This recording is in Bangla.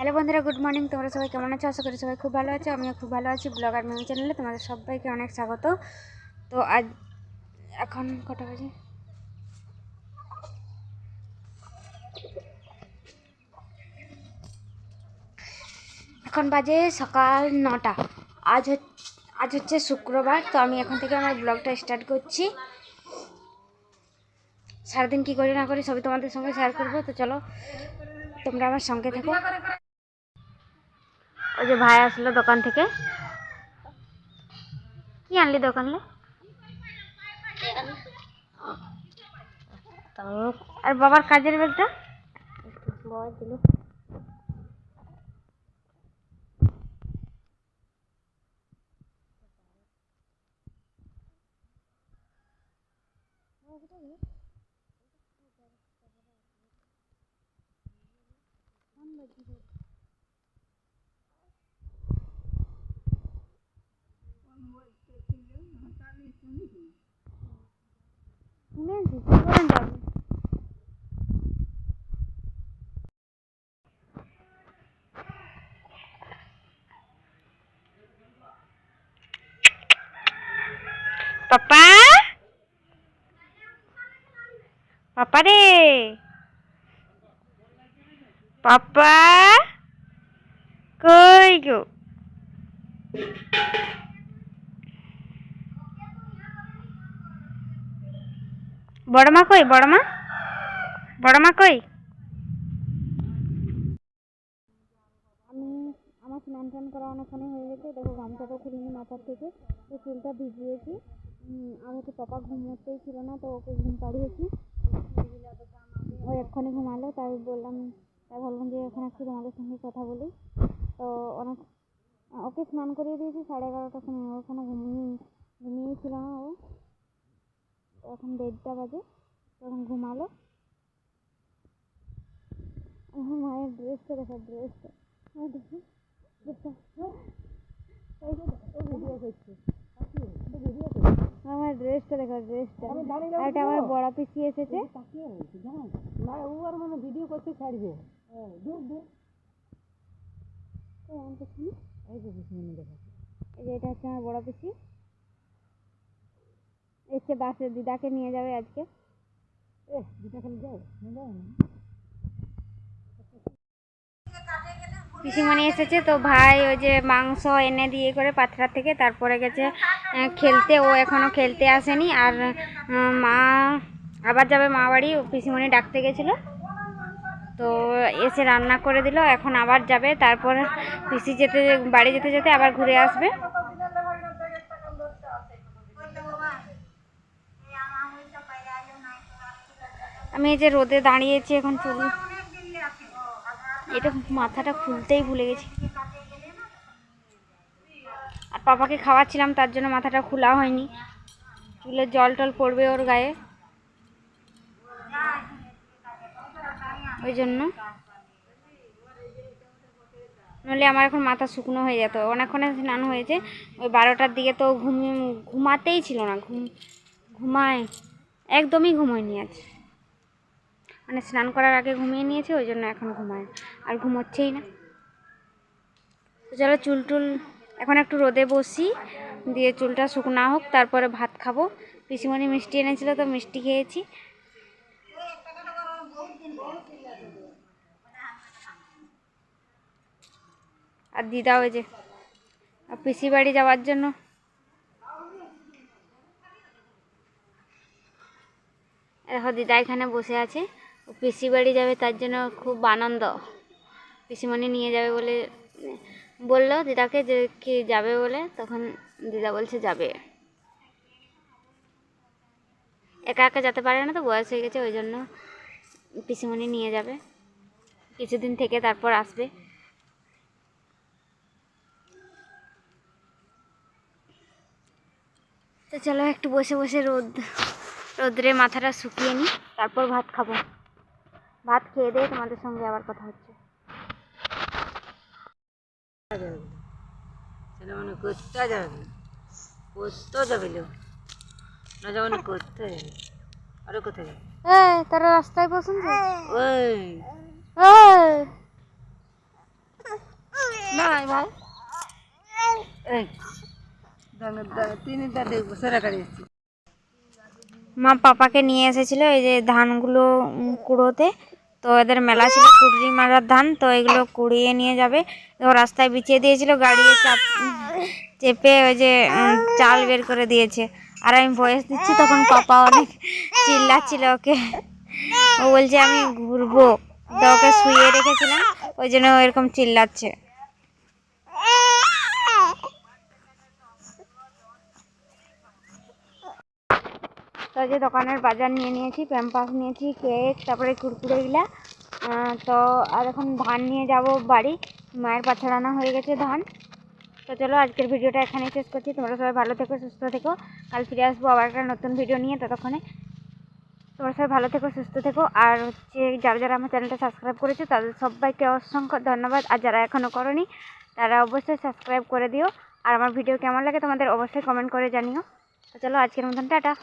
হ্যালো বন্ধুরা, গুড মর্নিং। তোমরা সবাই কেমন আছো? আশা করি সবাই খুব ভালো আছো। আমিও খুব ভালো আছি। ব্লগার মিমি চ্যানেলে তোমাদের সবাইকে অনেক স্বাগত। তো আজ এখন কটা বাজে? এখন বাজে সকাল 9টা। আজ হচ্ছে শুক্রবার। তো আমি এখন থেকে আমার ব্লগটা স্টার্ট করছি। সারাদিন কী করি না করি সবই তোমাদের সঙ্গে শেয়ার করবো। তো চলো তোমরা আমার সঙ্গে থেকো। ওই যে ভাই আসলো দোকান থেকে। কি আনলি দোকানে? আর বাবার কাজের ব্যাগটা বাবা দিল। পাপা পাপা রে, পাপা কই গো? বড়মা কই? বড়মা বড়মা কই? আমি আমার স্নান টান করা অনেকক্ষণই হয়ে গেছে। দেখো গামছাটা খুলিনি মাথার থেকে, তো চুলটা ভিজিয়েছি। আমি তো পাপা ঘুমোতেই ছিল না, তো ওকে ঘুম পাড়িয়েছি। ও এক্ষুনি ঘুমালো, তাই ভাবলাম যে এখন একটু তোমাদের সঙ্গে কথা বলি। তো ওকে স্নান করিয়ে দিয়েছি 11:30টার সময়। ও এখনো ঘুমিয়েছিল না। ও এখন 1:30টা বাজে, তখন ঘুমালো। আমার মায়ের ড্রেসটা দেখো, ড্রেসটা আমার ড্রেসটা দেখো, ড্রেসটা। আর এটা আমার বড় পিসি এসেছে। ও আর মানে ভিডিও করতে ছাড়বে। এই যে এটা হচ্ছে আমার বড় পিসি এসছে বাসে, দিদাকে নিয়ে যাবে আজকে। দিদাকে নিয়ে যাও না? পিসিমণি এসেছে, তো ভাই ওই যে মাংস এনে দিয়ে করে পাথরা থেকে, তারপরে গেছে খেলতে। ও এখনো খেলতে আসেনি। আর মা আবার যাবে মা বাড়ি। পিসিমণি ডাকতে গেছিল, তো এসে রান্না করে দিল। এখন আবার যাবে, তারপর পিসি বাড়ি যেতে যেতে আবার ঘুরে আসবে। আমি এই যে রোদে দাঁড়িয়েছি এখন। চুল এটা মাথাটা খুলতেই ভুলে গেছি। আর পাপাকে খাওয়াচ্ছিলাম, তার জন্য মাথাটা খোলা হয়নি। চুলে জল টল পড়বে ওর গায়ে, ওই জন্য। নইলে আমার এখন মাথা শুকনো হয়ে যেত। অনেকক্ষণে স্নান হয়েছে। ওই 12টার দিকে তো ঘুমাতেই ছিল না। ঘুমায় একদমই ঘুমোয়নি আজ। মানে স্নান করার আগে ঘুমিয়ে নিয়েছে, ওই জন্য এখন ঘুমায় আর ঘুমোচ্ছেই না। তো চলো চুল টুল এখন একটু রোদে বসি, দিয়ে চুলটা শুকনা হোক, তারপরে ভাত খাবো। পিসিমণি মিষ্টি এনেছিল, তো মিষ্টি খেয়েছি। আর দিদা ওই যে পিসি বাড়ি যাওয়ার জন্য দেখো দিদা এখানে বসে আছে। ও পিসি বাড়ি যাবে, তার জন্য খুব আনন্দ। পিসিমণি নিয়ে যাবে বলে বললো দিদাকে, যে কি যাবে বলে, তখন দিদা বলছে যাবে। একা একা যেতে পারে না, তো বয়স হয়ে গেছে, ওই জন্য পিসিমণি নিয়ে যাবে। কিছুদিন থেকে তারপর আসবে। তো চলো একটু বসে বসে রোদ্রে মাথাটা শুকিয়ে নিই, তারপর ভাত খাবো। ভাত খেয়ে দিয়ে তোমাদের সঙ্গে আবার কথা হচ্ছে। তারা রাস্তায় পছন্দ না ভাই এই তিনটা দেখবো সেরা গাড়ি এসেছি। মা পাপাকে নিয়ে এসেছিল এই যে ধানগুলো কুড়োতে। তো এদের মেলা ছিল কুড়ি মারার ধান, তো এগুলো কুড়িয়ে নিয়ে যাবে। তো রাস্তায় বিছিয়ে দিয়েছিল, গাড়ি চেপে ওই যে চাল বের করে দিয়েছে। আর আমি ভয়েস দিচ্ছি, তখন পাপা অনেক চিল্লাচ্ছিল ওকে। ও বলছে আমি ঘুরবো, তো ওকে শুয়ে রেখেছিলাম, ওই জন্য ও এরকম চিল্লাচ্ছে। তো যে দোকানের বাজার নিয়ে নিয়েছি, প্যাম্পাস নিয়েছি, কেক, তারপরে কুরকুরেগুলা। তো আর এখন ধান নিয়ে যাব বাড়ি। মায়ের পাছাড়ানো হয়ে গেছে ধান। তো চলো আজকের ভিডিওটা এখানেই শেষ করছি। তোমরা সবাই ভালো থেকো, সুস্থ থেকো। কাল ফিরে আসবো আবার একটা নতুন ভিডিও নিয়ে। ততক্ষণে তোমরা সবাই ভালো থেকো, সুস্থ থেকো। আর হচ্ছে যারা যারা আমার চ্যানেলটা সাবস্ক্রাইব করেছে তাদের সবাইকে অসংখ্য ধন্যবাদ। আর যারা এখনও করোনি তারা অবশ্যই সাবস্ক্রাইব করে দিও। আর আমার ভিডিও কেমন লাগে তোমাদের অবশ্যই কমেন্ট করে জানিও। তো চলো আজকের মতন টাটা।